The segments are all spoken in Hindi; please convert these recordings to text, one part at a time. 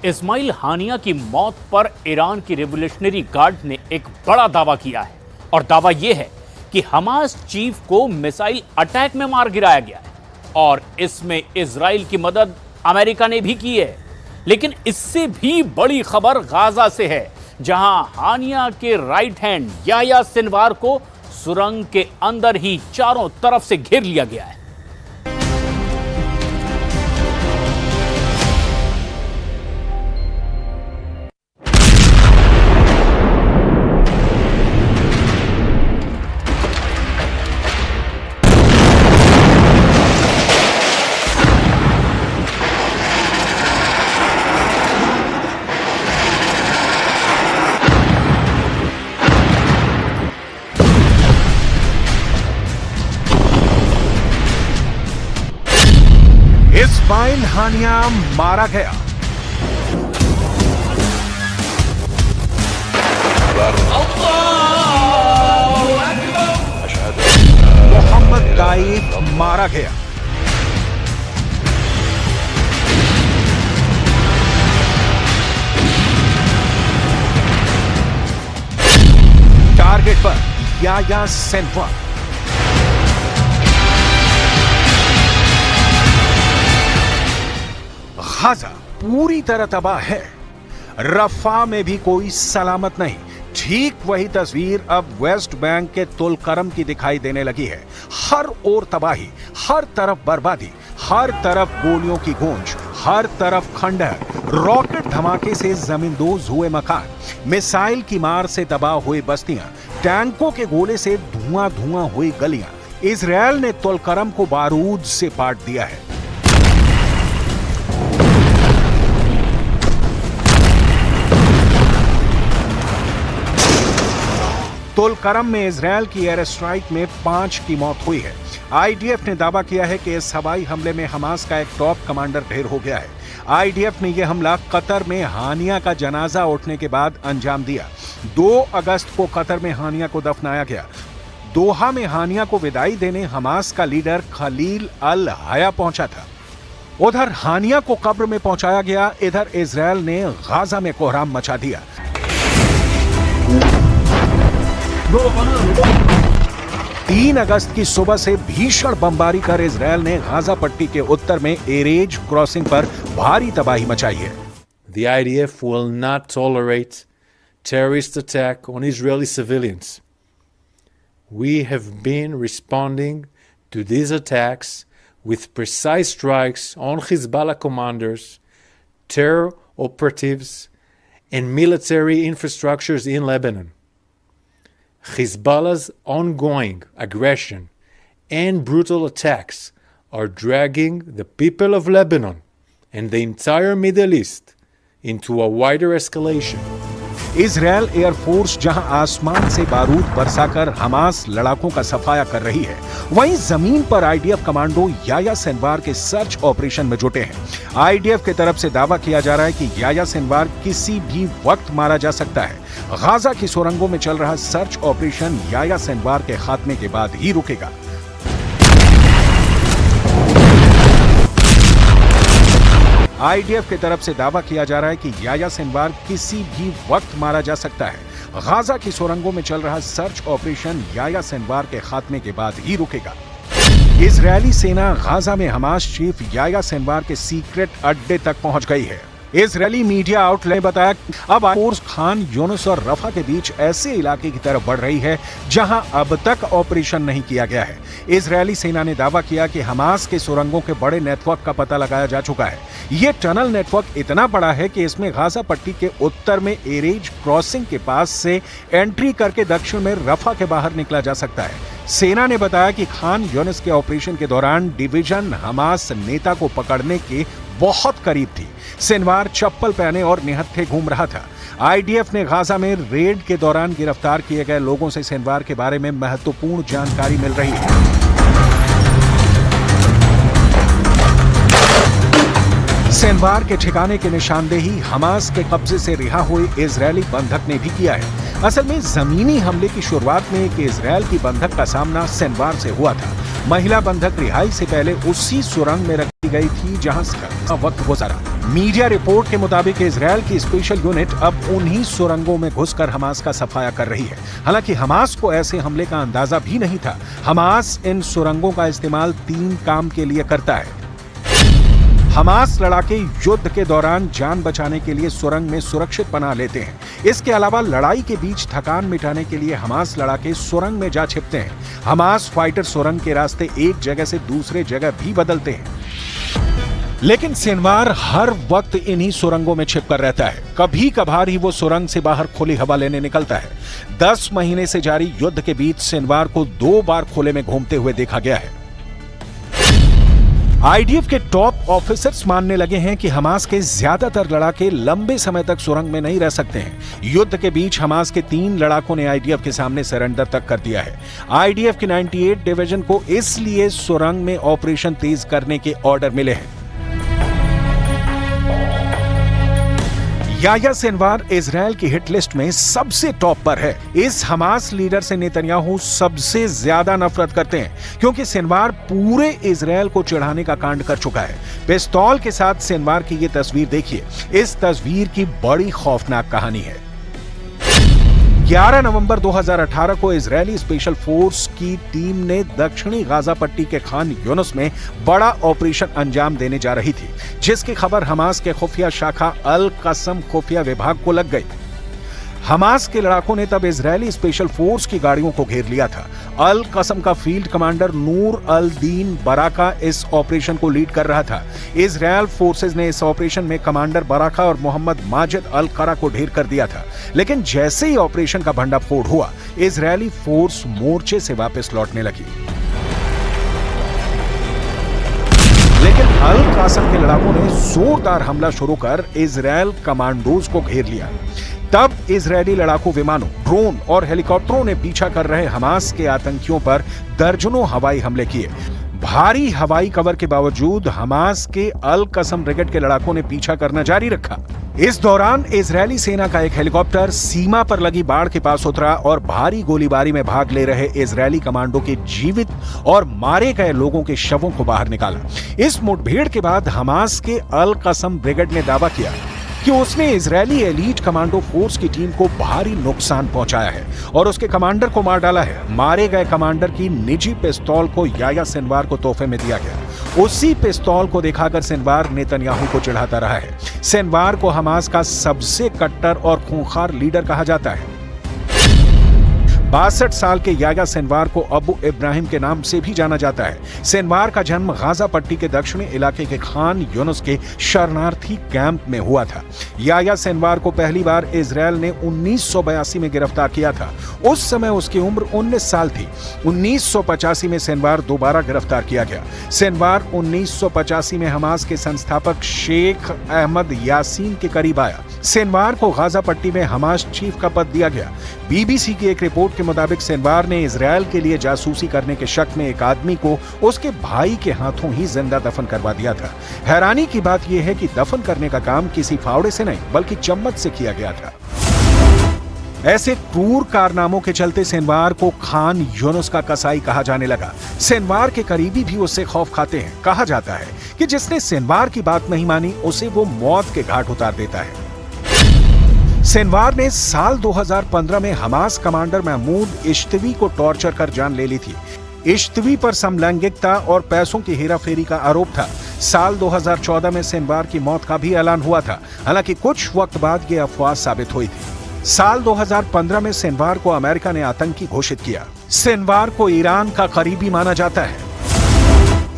इस्माइल हानिया की मौत पर ईरान की रिवॉल्यूशनरी गार्ड ने एक बड़ा दावा किया है और दावा यह है कि हमास चीफ को मिसाइल अटैक में मार गिराया गया है और इसमें इजराइल की मदद अमेरिका ने भी की है। लेकिन इससे भी बड़ी खबर गाजा से है, जहां हानिया के राइट हैंड याह्या सिनवार को सुरंग के अंदर ही चारों तरफ से घेर लिया गया है। इस्माइल हानिया मारा गया। मोहम्मद ताइफ मारा गया। टारगेट पर याह्या सिनवार। गाजा पूरी तरह तबाह है। रफा में भी कोई सलामत नहीं। ठीक वही तस्वीर अब वेस्ट बैंक के तुलकरम की दिखाई देने लगी है। हर ओर तबाही, हर तरफ बर्बादी, हर तरफ गोलियों की गूंज, हर तरफ खंडहर। रॉकेट धमाके से जमींदोज हुए मकान, मिसाइल की मार से तबाह हुई बस्तियां, टैंकों के गोले से धुआं धुआं हुई गलियां। इजरायल ने तुलकरम को बारूद से पाट दिया है। तुलकरम में इजरायल की एयर स्ट्राइक में 5 की मौत हुई है। आईडीएफ ने दावा किया है कि इस हवाई हमले में हमास का एक टॉप कमांडर ढेर हो गया है। आईडीएफ ने यह हमला कतर में हानिया का जनाजा उठने के बाद अंजाम दिया। 2 अगस्त को कतर में हानिया को दफनाया गया। दोहा में हानिया को विदाई देने हमास का लीडर खलील अल हया पहुंचा था। उधर हानिया को कब्र में पहुंचाया गया, इधर इजरायल ने गाजा में कोहराम मचा दिया। 3 अगस्त की सुबह से भीषण बमबारी कर इजरायल ने गाजा पट्टी के उत्तर में एरेज क्रॉसिंग पर भारी तबाही मचाई है। The IDF will not tolerate terrorist attack on Israeli civilians. We have been responding to these attacks with precise strikes on Hezbollah commanders, terror operatives, and military infrastructures in Lebanon. Hezbollah's ongoing aggression and brutal attacks are dragging the people of Lebanon and the entire Middle East into a wider escalation. Israel air force जहां आसमान से बारूद बरसाकर हमास लड़ाकों का सफाया कर रही है, वहीं जमीन पर आईडीएफ कमांडो याह्या सिनवार के सर्च ऑपरेशन में जुटे हैं। आईडीएफ की तरफ से दावा किया जा रहा है कि याह्या सिनवार किसी भी वक्त मारा जा सकता है। गाजा की सुरंगों में चल रहा सर्च ऑपरेशन याह्या सिनवार के खात्मे के बाद ही रुकेगा। आईडीएफ की तरफ से दावा किया जा रहा है कि याह्या सिनवार किसी भी वक्त मारा जा सकता है। गाजा की सुरंगों में चल रहा सर्च ऑपरेशन याह्या सिनवार के खात्मे के बाद ही रुकेगा। इजरायली सेना गाजा में हमास चीफ याह्या सिनवार के सीक्रेट अड्डे तक पहुंच गई है। इजरायली मीडिया आउटलेट ने बताया अब फोर्स खान यूनिस और रफा के बीच ऐसे इलाके की तरफ बढ़ रही है जहां अब तक ऑपरेशन नहीं किया गया है। इजरायली सेना ने दावा किया कि हमास के सुरंगों के बड़े नेटवर्क का पता लगाया जा चुका है। ये टनल नेटवर्क इतना बड़ा है कि इसमें गाजा पट्टी के उत्तर में एरेज क्रॉसिंग के पास से एंट्री करके दक्षिण में रफा के बाहर निकला जा सकता है। सेना ने बताया कि खान यूनिस के ऑपरेशन के दौरान डिवीजन हमास नेता को पकड़ने के बहुत करीब थी। सिनवार चप्पल पहने और निहत्थे घूम रहा था। आईडीएफ ने गाजा में रेड के दौरान गिरफ्तार किए गए लोगों से सिनवार के बारे में महत्वपूर्ण जानकारी मिल रही है। सिनवार के ठिकाने की निशानदेही हमास के कब्जे से रिहा हुए इजरायली बंधक ने भी किया है। असल में जमीनी हमले की शुरुआत में एक इजरायल की बंधक का सामना सिनवार से हुआ था। महिला बंधक रिहाई से पहले उसी सुरंग में गई थी जहां से वक्त गुजरा। मीडिया रिपोर्ट के मुताबिक इजरायल की स्पेशल यूनिट अब उन्हीं सुरंगों में घुसकर हमास का सफाया कर रही है। हालांकि हमास को ऐसे हमले का अंदाजा भी नहीं था। हमास इन सुरंगों का इस्तेमाल 3 काम के लिए करता है। हमास लड़ाके युद्ध के दौरान जान बचाने के लिए सुरंग में सुरक्षित पनाह लेते हैं। इसके अलावा लड़ाई के बीच थकान मिटाने के लिए हमास लड़ाके सुरंग में जा छिपते हैं। हमास फाइटर सुरंग के रास्ते एक जगह से दूसरे जगह भी बदलते हैं। लेकिन सिनवार हर वक्त इन्हीं सुरंगों में छिपकर रहता है। कभी कभार ही वो सुरंग से बाहर खुली हवा लेने निकलता है। 10 महीने से जारी युद्ध के बीच सिनवार को 2 बार खुले में घूमते हुए देखा गया है। आईडीएफ के टॉप ऑफिसर्स मानने लगे हैं कि हमास के ज्यादातर लड़ाके लंबे समय तक सुरंग में नहीं रह सकते हैं। युद्ध के बीच हमास के 3 लड़ाकों ने आईडीएफ के सामने सरेंडर तक कर दिया है। आईडीएफ की 98 डिवीजन को इसलिए सुरंग में ऑपरेशन तेज करने के ऑर्डर मिले हैं। याह्या सिनवार इजरायल की हिट लिस्ट में सबसे टॉप पर है। इस हमास लीडर से नेतन्याहू सबसे ज्यादा नफरत करते हैं क्योंकि सिनवार पूरे इजरायल को चिढ़ाने का कांड कर चुका है। पिस्तौल के साथ सिनवार की ये तस्वीर देखिए। इस तस्वीर की बड़ी खौफनाक कहानी है। 11 नवंबर 2018 को इजरायली स्पेशल फोर्स की टीम ने दक्षिणी गाजा पट्टी के खान यूनुस में बड़ा ऑपरेशन अंजाम देने जा रही थी, जिसकी खबर हमास के खुफिया शाखा अल कसम खुफिया विभाग को लग गई। हमास के लड़ाकों ने तब इजरायली स्पेशल फोर्स की गाड़ियों को घेर लिया था। अल कसम का फील्ड कमांडर नूर अल दीन बराका इस ऑपरेशन को लीड कर रहा था। इजरायल फोर्सेज ने इस ऑपरेशन में कमांडर बराका और मोहम्मद माजिद अल करा को ढेर कर दिया था। लेकिन जैसे ही ऑपरेशन का भंडाफोड़ हुआ, इजरायली फोर्स मोर्चे से वापस लौटने लगी। लेकिन अल कासम के लड़ाकों ने जोरदार हमला शुरू कर इजरायल कमांडोज को घेर लिया। तब इजरायली लड़ाकू विमानों, ड्रोन और हेलीकॉप्टरों ने पीछा कर रहे हमास के आतंकियों पर दर्जनों हवाई हमले किए। भारी हवाई कवर के बावजूद हमास के अल कसम ब्रिगेड के लड़ाकों ने पीछा करना जारी रखा। इस दौरान इजरायली सेना का एक हेलीकॉप्टर सीमा पर लगी बाड़ के पास उतरा और भारी गोलीबारी में भाग ले रहे इजरायली कमांडो के जीवित और मारे गए लोगों के शवों को बाहर निकाला। इस मुठभेड़ के बाद हमास के अल कसम ब्रिगेड ने दावा किया कि उसने इजरायली एलीट कमांडो फोर्स की टीम को भारी नुकसान पहुंचाया है और उसके कमांडर को मार डाला है। मारे गए कमांडर की निजी पिस्तौल को याह्या सिनवार को तोहफे में दिया गया। उसी पिस्तौल को दिखाकर सिनवार नेतन्याहू को चिढ़ाता रहा है। सिनवार को हमास का सबसे कट्टर और खूंखार लीडर कहा जाता है। 62 साल के याह्या सिनवार को अबू इब्राहिम के नाम से भी जाना जाता है। सिनवार का जन्म गाजा पट्टी के दक्षिणी इलाके के खान यूनुस के शरणार्थी कैंप में हुआ था। याह्या सिनवार को पहली बार इजरायल ने 1982 में गिरफ्तार किया था। उस समय उसकी उम्र 19 साल थी। 1985 में सिनवार दोबारा गिरफ्तार किया गया। सिनवार 1985 में हमास के संस्थापक शेख अहमद यासीन के करीब आया। सिनवार को गाजा पट्टी में हमास चीफ का पद दिया गया। बीबीसी की एक रिपोर्ट के मुताबिक सिनवार ने इजरायल के लिए जासूसी करने के शक में एक आदमी को उसके भाई के हाथों ही जिंदा दफन करवा दिया था। हैरानी की बात यह है कि दफन करने का काम किसी फावड़े से नहीं बल्कि चम्मच से किया गया था। ऐसे क्रूर कारनामों के चलते सिनवार को खान यूनुस का कसाई कहा जाने लगा। सिनवार के करीबी भी उससे खौफ खाते हैं। कहा जाता है कि जिसने सिनवार की बात नहीं मानी उसे वो मौत के घाट उतार देता है। सिनवार ने साल 2015 में हमास कमांडर महमूद इश्तवी को टॉर्चर कर जान ले ली थी। इश्तवी पर समलैंगिकता और पैसों की हेराफेरी का आरोप था। साल 2014 में सिनवार की मौत का भी ऐलान हुआ था। हालांकि कुछ वक्त बाद ये अफवाह साबित हुई थी। साल 2015 में सिनवार को अमेरिका ने आतंकी घोषित किया। सिनवार को ईरान का करीबी माना जाता है।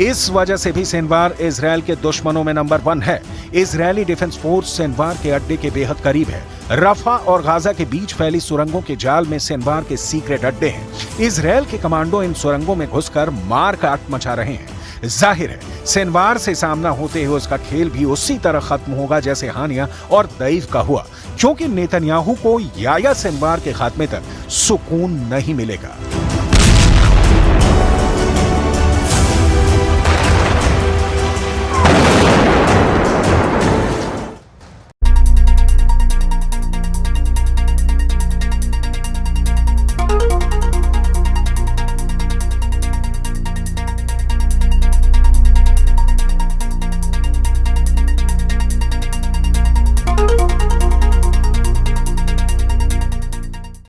इस वजह से भी सिनवार इजरायल के दुश्मनों में नंबर 1 है। इजरायली डिफेंस फोर्स सिनवार के अड्डे के बेहद करीब है। रफा और गाजा के बीच फैली सुरंगों के जाल में सिनवार के सीक्रेट अड्डे हैं। इजरायल के कमांडो इन सुरंगों में घुसकर मार काट मचा रहे हैं। जाहिर है सिनवार से सामना होते हुए उसका खेल भी उसी तरह खत्म होगा जैसे हानिया और दईफ का हुआ, क्योंकि नेतन्याहू को याह्या सिनवार के खात्मे तक सुकून नहीं मिलेगा।